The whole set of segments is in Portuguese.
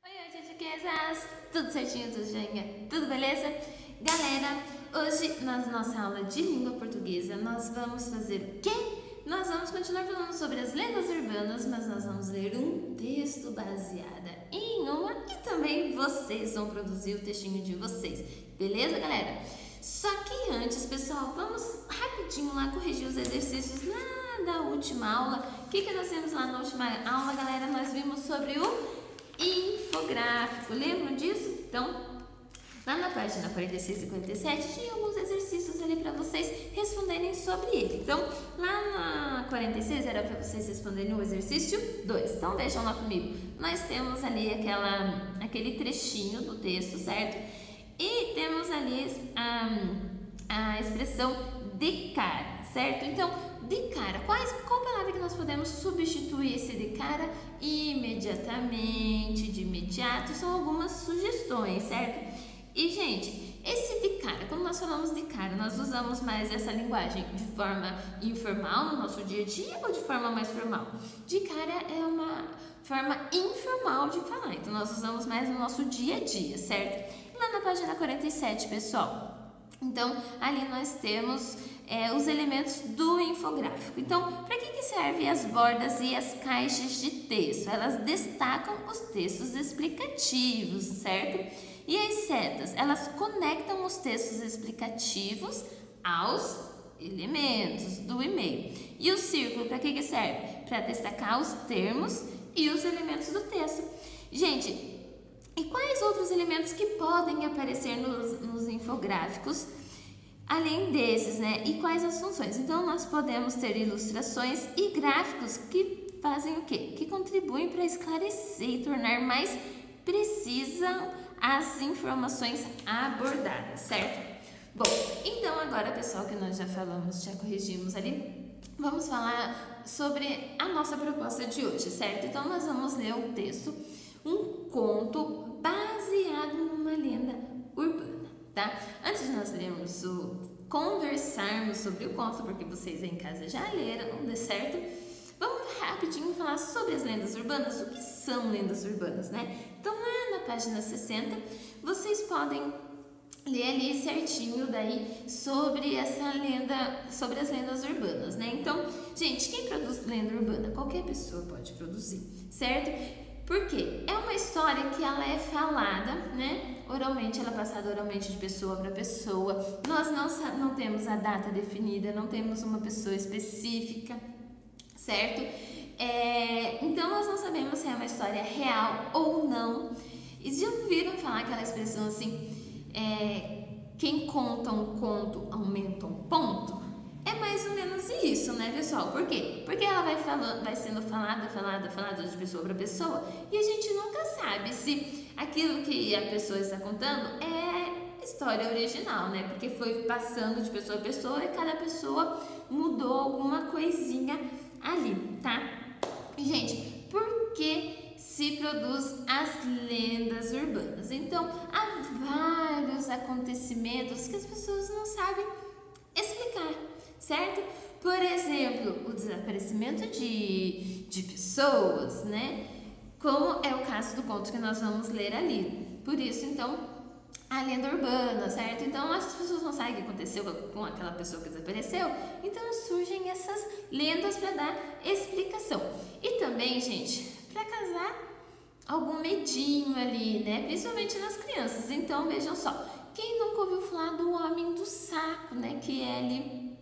Oi, chiquezas! Tudo certinho, tudo joinha? Tudo beleza? Galera, hoje na nossa aula de língua portuguesa nós vamos fazer o quê? Nós vamos continuar falando sobre as lendas urbanas, mas nós vamos ler um texto baseado em uma e também vocês vão produzir o textinho de vocês, beleza, galera? Só que antes, pessoal, vamos rapidinho lá corrigir os exercícios lá da última aula. O que nós vimos lá na última aula, galera? Nós vimos sobre o infográfico, lembram disso? Então, lá na página 46 e 47 tinha alguns exercícios ali para vocês responderem sobre ele. Então, lá na 46 era para vocês responderem o exercício 2. Então, vejam lá comigo. Nós temos ali aquele trechinho do texto, certo? E temos ali a expressão de cara, certo? Então, de cara, qual palavra que nós podemos substituir esse de cara? Imediatamente, de imediato, são algumas sugestões, certo? E, gente, esse de cara, quando nós falamos de cara, nós usamos mais essa linguagem de forma informal no nosso dia a dia ou de forma mais formal? De cara é uma forma informal de falar, então nós usamos mais no nosso dia a dia, certo? Lá na página 47, pessoal. Então, ali nós temos os elementos do infográfico. Então, para que servem as bordas e as caixas de texto? Elas destacam os textos explicativos, certo? E as setas, elas conectam os textos explicativos aos elementos do e-mail. E o círculo, para que serve? Para destacar os termos e os elementos do texto. Gente, e quais outros elementos que podem aparecer nos infográficos, além desses, né? E quais as funções? Então, nós podemos ter ilustrações e gráficos que fazem o quê? Que contribuem para esclarecer e tornar mais precisa as informações abordadas, certo? Bom, então agora, pessoal, que nós já falamos, já corrigimos ali, vamos falar sobre a nossa proposta de hoje, certo? Então, nós vamos ler um texto, um conto baseado numa lenda urbana, tá? Antes de nós lermos conversarmos sobre o conto, porque vocês aí em casa já leram, certo? Vamos rapidinho falar sobre as lendas urbanas. O que são lendas urbanas, né? Então, lá na página 60, vocês podem ler ali certinho daí sobre essa lenda, sobre as lendas urbanas, né? Então, gente, quem produz lenda urbana? Qualquer pessoa pode produzir, certo? Por quê? É uma história que ela é falada, né? Oralmente, ela é passada oralmente de pessoa para pessoa. Nós não temos a data definida, não temos uma pessoa específica, certo? Então, nós não sabemos se é uma história real ou não. E já ouviram falar aquela expressão assim, quem conta um conto aumenta um ponto? É mais ou menos isso, né, pessoal? Por quê? Porque ela vai sendo falada de pessoa para pessoa e a gente nunca sabe se aquilo que a pessoa está contando é história original, né? Porque foi passando de pessoa a pessoa e cada pessoa mudou alguma coisinha ali, tá? Gente, por que se produz as lendas urbanas? Então, há vários acontecimentos que as pessoas não sabem explicar, certo? Por exemplo, o desaparecimento de pessoas, né? Como é o caso do conto que nós vamos ler ali. Por isso, então, a lenda urbana, certo? Então, as pessoas não sabem o que aconteceu com aquela pessoa que desapareceu, então surgem essas lendas para dar explicação. E também, gente, para causar algum medinho ali, né? Principalmente nas crianças. Então, vejam só, quem nunca ouviu falar do Homem do Saco, né? Que é ali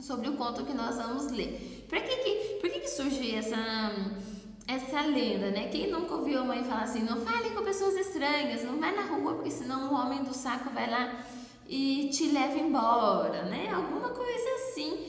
sobre o conto que nós vamos ler. Por que surge essa lenda, né? Quem nunca ouviu a mãe falar assim, não fale com pessoas estranhas, não vai na rua, porque senão o Homem do Saco vai lá e te leva embora, né? Alguma coisa assim,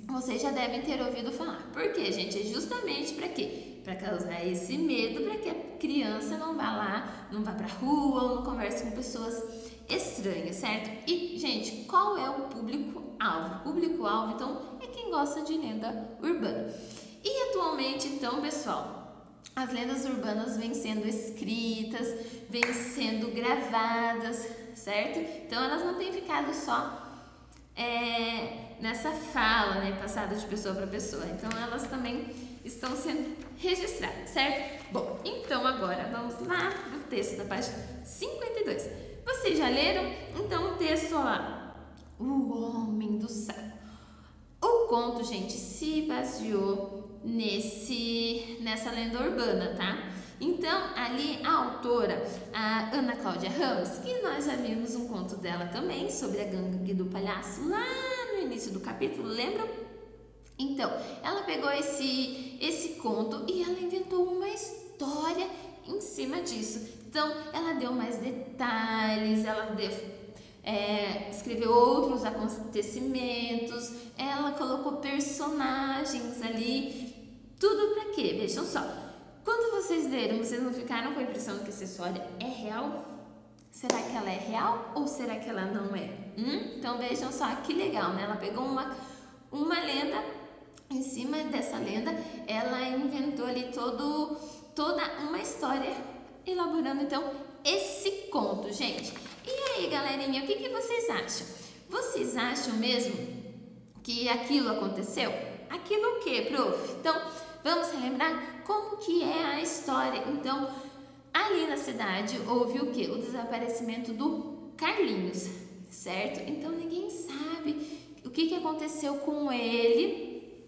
vocês já devem ter ouvido falar. Por quê, gente? É justamente para quê? Para causar esse medo, para que a criança não vá lá, não vá pra rua ou não converse com pessoas estranhas, certo? E, gente, qual é o público-alvo? O público-alvo, então, é quem gosta de lenda urbana. E atualmente, então, pessoal, as lendas urbanas vêm sendo escritas, vêm sendo gravadas, certo? Então, elas não têm ficado só nessa fala, né, passada de pessoa para pessoa. Então elas também estão sendo registradas, certo? Bom, então agora vamos lá no texto da página 52. Vocês já leram? Então o texto lá, o homem do saco. O conto, gente, se baseou nessa lenda urbana, tá? Então, ali a autora, a Ana Cláudia Ramos, que nós já vimos um conto dela também, sobre a gangue do palhaço, lá no início do capítulo, lembram? Então, ela pegou esse conto e ela inventou uma história em cima disso. Então, ela deu mais detalhes, ela escreveu outros acontecimentos, ela colocou personagens ali, tudo pra quê? Vejam só. Quando vocês leram, vocês não ficaram com a impressão de que essa história é real? Será que ela é real ou será que ela não é? Então vejam só que legal, né? Ela pegou uma lenda, em cima dessa lenda, ela inventou ali toda uma história, elaborando então esse conto, gente. E aí, galerinha, o que vocês acham? Vocês acham mesmo que aquilo aconteceu? Aquilo o quê, prof? Então, vamos relembrar como que é a história. Então, ali na cidade houve o quê? O desaparecimento do Carlinhos, certo? Então, ninguém sabe o que aconteceu com ele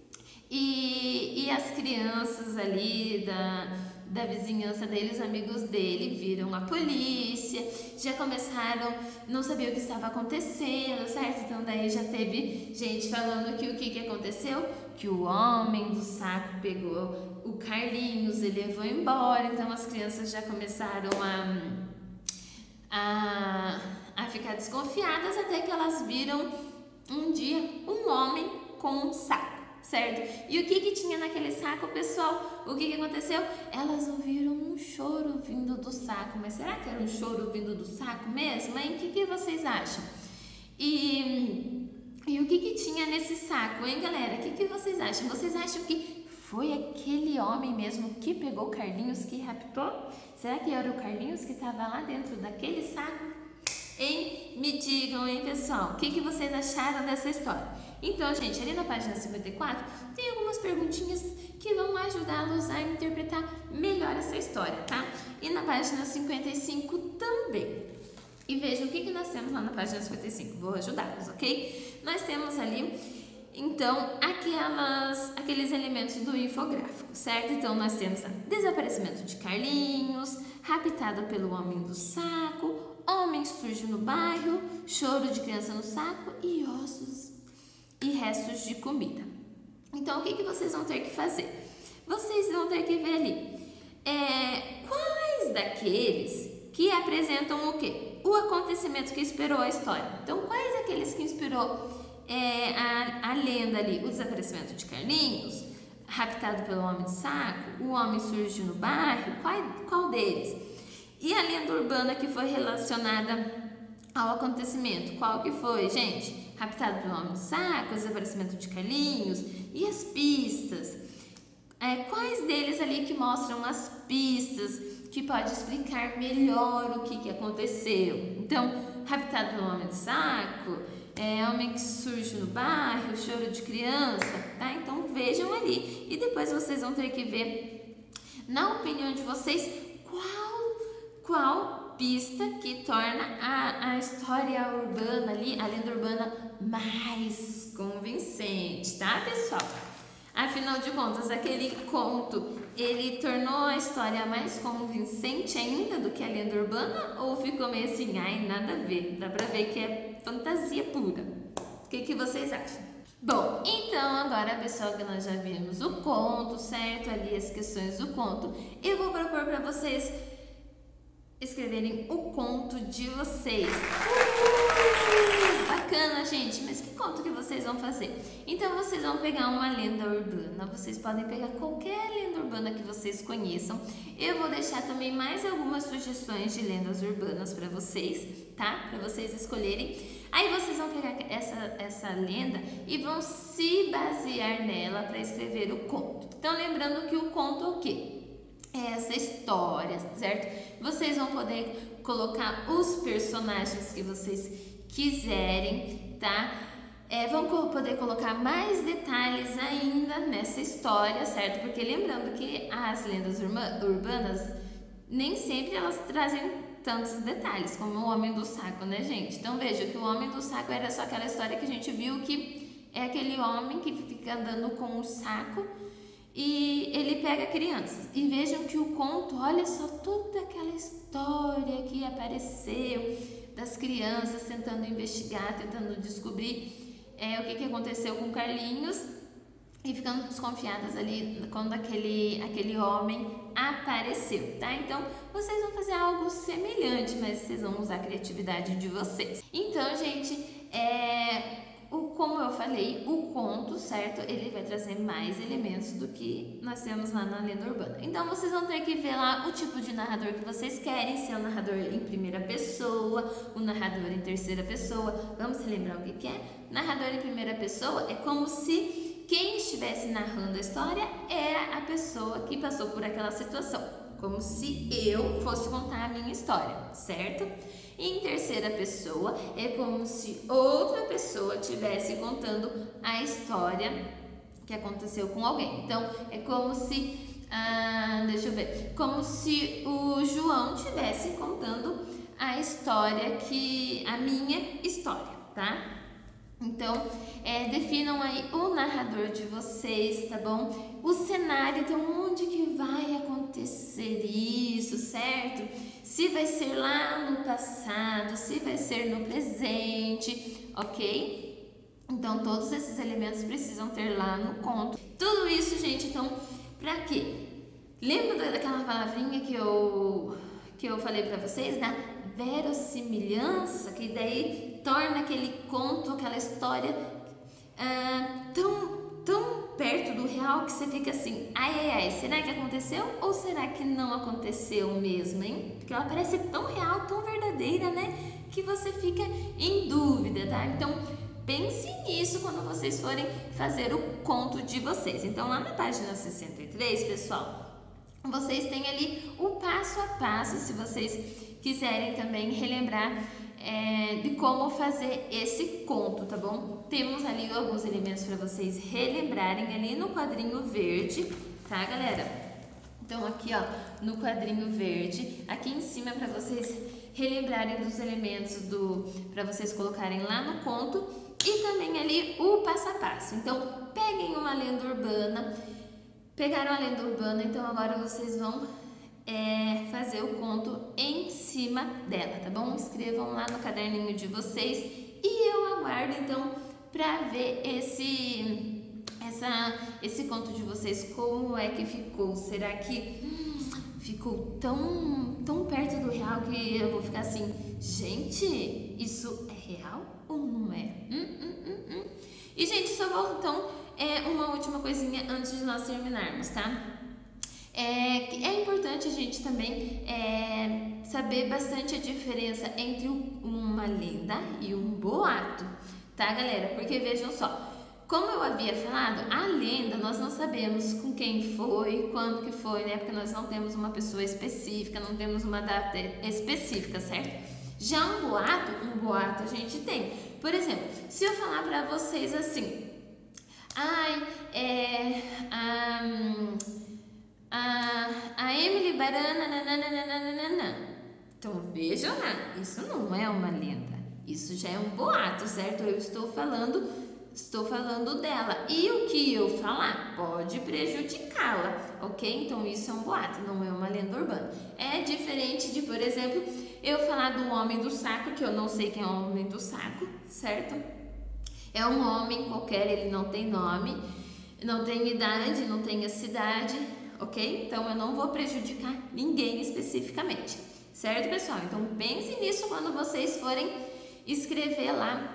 e as crianças ali da vizinhança dele, os amigos dele, viram a polícia, já começaram, não sabia o que estava acontecendo, certo? Então daí já teve gente falando que o que aconteceu? Que o homem do saco pegou o Carlinhos e levou embora. Então as crianças já começaram a ficar desconfiadas, até que elas viram um dia um homem com um saco, certo? E o que tinha naquele saco, pessoal? O que aconteceu? Elas ouviram um choro vindo do saco. Mas será que era um choro vindo do saco mesmo, hein? O que vocês acham? E o que tinha nesse saco, hein, galera? O que vocês acham? Vocês acham que foi aquele homem mesmo que pegou o Carlinhos, que raptou? Será que era o Carlinhos que estava lá dentro daquele saco? Hein? Me digam, hein, pessoal? O que vocês acharam dessa história? Então, gente, ali na página 54 tem algumas perguntinhas que vão ajudá-los a interpretar melhor essa história, tá? E na página 55 também. E vejam o que nós temos lá na página 55. Vou ajudá-los, ok? Nós temos ali, então, aqueles elementos do infográfico, certo? Então, nós temos desaparecimento de Carlinhos, raptado pelo homem do saco, homem surge no bairro, choro de criança no saco e ossos e restos de comida. Então, o que vocês vão ter que fazer? Vocês vão ter que ver ali quais daqueles que apresentam o quê? O acontecimento que inspirou a história. Então, quais daqueles que inspirou a lenda ali? O desaparecimento de Carlinhos, raptado pelo homem de saco, o homem surge no bairro, qual deles? E a lenda urbana que foi relacionada ao acontecimento, qual que foi, gente? Raptado pelo homem de saco, o desaparecimento de Carlinhos e as pistas. Quais deles ali que mostram as pistas que pode explicar melhor o que aconteceu? Então, raptado pelo homem de saco, homem que surge no bairro, choro de criança, tá? Então vejam ali e depois vocês vão ter que ver, na opinião de vocês, qual pista que torna a história urbana ali, a lenda urbana mais convincente, tá, pessoal? Afinal de contas, aquele conto, ele tornou a história mais convincente ainda do que a lenda urbana ou ficou meio assim, ai, nada a ver, dá pra ver que é fantasia pura? O que vocês acham? Bom, então agora, pessoal, que nós já vimos o conto, certo? Ali as questões do conto, eu vou propor pra vocês escreverem o conto de vocês. Bacana, gente, mas que conto que vocês vão fazer? Então vocês vão pegar uma lenda urbana, vocês podem pegar qualquer lenda urbana que vocês conheçam. Eu vou deixar também mais algumas sugestões de lendas urbanas para vocês, tá? Para vocês escolherem. Aí vocês vão pegar essa lenda e vão se basear nela para escrever o conto. Então lembrando que o conto é o quê? Essa história, certo? Vocês vão poder colocar os personagens que vocês quiserem, tá? vão poder colocar mais detalhes ainda nessa história, certo? Porque lembrando que as lendas urbanas nem sempre elas trazem tantos detalhes como o Homem do Saco, né, gente? Então veja que o Homem do Saco era só aquela história que a gente viu que é aquele homem que fica andando com um saco e ele pega crianças. E vejam que o conto, olha só toda aquela história que apareceu das crianças tentando investigar, tentando descobrir o que aconteceu com Carlinhos e ficando desconfiadas ali quando aquele homem apareceu, tá? Então, vocês vão fazer algo semelhante, mas vocês vão usar a criatividade de vocês. Então, gente, como eu falei, o conto, certo? Ele vai trazer mais elementos do que nós temos lá na lenda urbana. Então, vocês vão ter que ver lá o tipo de narrador que vocês querem, se é o narrador em primeira pessoa, o narrador em terceira pessoa. Vamos se lembrar o que é? Narrador em primeira pessoa é como se quem estivesse narrando a história era a pessoa que passou por aquela situação, como se eu fosse contar a minha história, certo? E em terceira pessoa é como se outra pessoa estivesse contando a história que aconteceu com alguém. Então é como se, deixa eu ver, como se o João estivesse contando a minha história, tá? Então, definam aí o narrador de vocês, tá bom? O cenário, então, onde que vai acontecer isso, certo? Se vai ser lá no passado, se vai ser no presente, ok? Então, todos esses elementos precisam ter lá no conto. Tudo isso, gente, então, pra quê? Lembra daquela palavrinha que eu falei pra vocês, né? Verossimilhança, que daí torna aquele conto, aquela história tão perto do real que você fica assim, ai, será que aconteceu ou será que não aconteceu mesmo, hein? Porque ela parece tão real, tão verdadeira, né? Que você fica em dúvida, tá? Então, pense nisso quando vocês forem fazer o conto de vocês. Então, lá na página 63, pessoal, vocês têm ali o passo a passo, se vocês quiserem também relembrar de como fazer esse conto, tá bom? Temos ali alguns elementos para vocês relembrarem ali no quadrinho verde, tá, galera? Então aqui, ó, no quadrinho verde, aqui em cima para vocês relembrarem dos elementos para vocês colocarem lá no conto e também ali o passo a passo. Então, peguem uma lenda urbana. Pegaram a lenda urbana, então agora vocês vão fazer o conto em cima dela, tá bom? Escrevam lá no caderninho de vocês e eu aguardo então para ver esse conto de vocês, como é que ficou. Será que ficou tão perto do real que eu vou ficar assim, gente, isso é real ou não é? E gente, só vou então uma última coisinha antes de nós terminarmos, tá? É importante a gente também saber bastante a diferença entre uma lenda e um boato, tá, galera? Porque vejam só, como eu havia falado, a lenda nós não sabemos com quem foi, quando que foi, né? Porque nós não temos uma pessoa específica, não temos uma data específica, certo? Já um boato a gente tem. Por exemplo, se eu falar pra vocês assim, a Emily Barana, nananana. Então vejam lá, isso não é uma lenda, isso já é um boato, certo? Eu estou falando dela e o que eu falar pode prejudicá-la, ok? Então isso é um boato, não é uma lenda urbana. É diferente de, por exemplo, eu falar do Homem do Saco, que eu não sei quem é o Homem do Saco, certo? É um homem qualquer, ele não tem nome, não tem idade, não tem a cidade, ok? Então eu não vou prejudicar ninguém especificamente, certo, pessoal? Então pensem nisso quando vocês forem escrever lá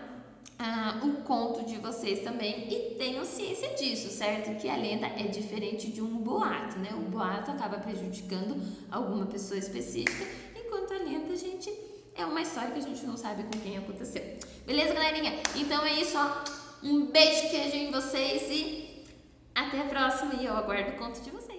o conto de vocês também e tenham ciência disso, certo? Que a lenda é diferente de um boato, né? O boato acaba prejudicando alguma pessoa específica, enquanto a lenda, gente, é uma história que a gente não sabe com quem aconteceu. Beleza, galerinha? Então é isso, ó. Um beijo, queijo em vocês e até a próxima. E eu aguardo o conto de vocês.